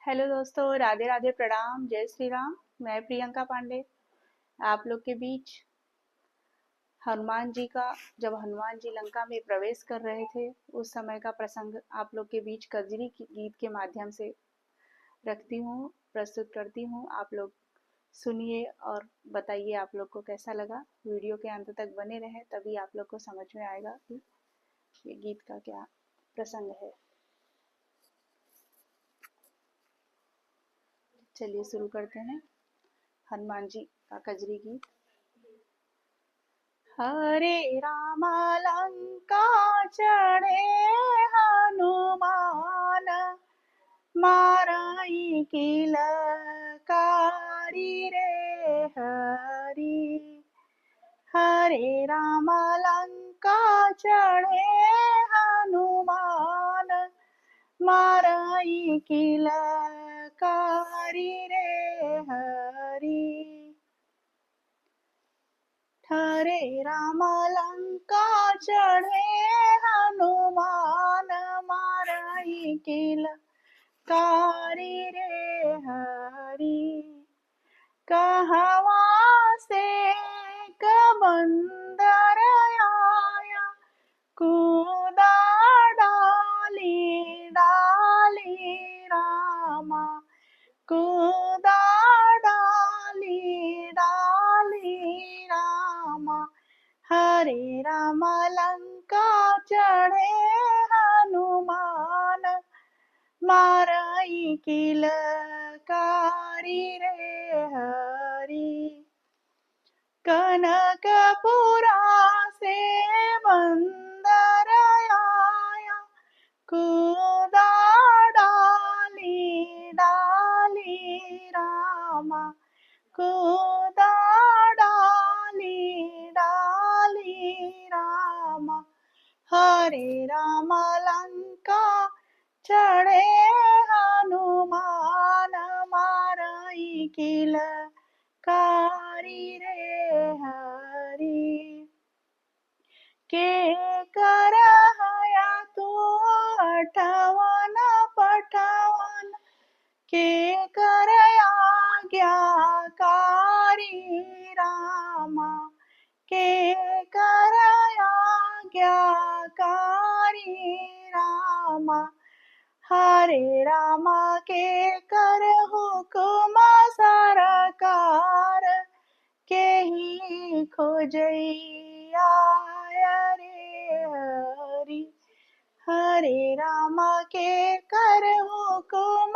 Hello दोस्तों, राधे राधे, प्रणाम, जय श्री राम। मैं प्रियंका पांडे आप लोग के बीच हनुमान जी का, जब हनुमान जी लंका में प्रवेश कर रहे थे उस समय का प्रसंग आप लोग के बीच कजरी की गीत के माध्यम से रखती हूँ, प्रस्तुत करती हूँ। आप लोग सुनिए और बताइए आप लोग को कैसा लगा। वीडियो के अंत तक बने रहें, तभी आप लोग को समझ में आएगा कि ये गीत का क्या प्रसंग है। चलिए शुरू करते हैं हनुमान जी का कजरी गीत। हरे राम लंका चढ़े हनुमान, माराई की लकारी रे हरि। हरे राम लंका चढ़े हनुमान, माराई की लकारी रे हरि। हरे राम लंका चढ़े हनुमान, माराई की लकारी रे हरि। कहवा से बंदर आया, कूदा डाली डाली रामा, कूदा डाली डाली रामा। हरे राम लंका चढ़े हनुमान, माराई की लकारी रे हरि। कनकपुरा से बंदर आया, कूदा डाली डाली रामा, कूदा डाली डाली रामा। हरे राम लंका चढ़े हनुमान, माराई की लकारी रे हरि। के करहया तू अठवन पठवन, के कर आज्ञाकारी रामा, के कर आज्ञाकारी रामा। हरे रामा के कर हुकुम सरकार, के ही खोजैया रे हरि। हरे रामा के कर हुकुम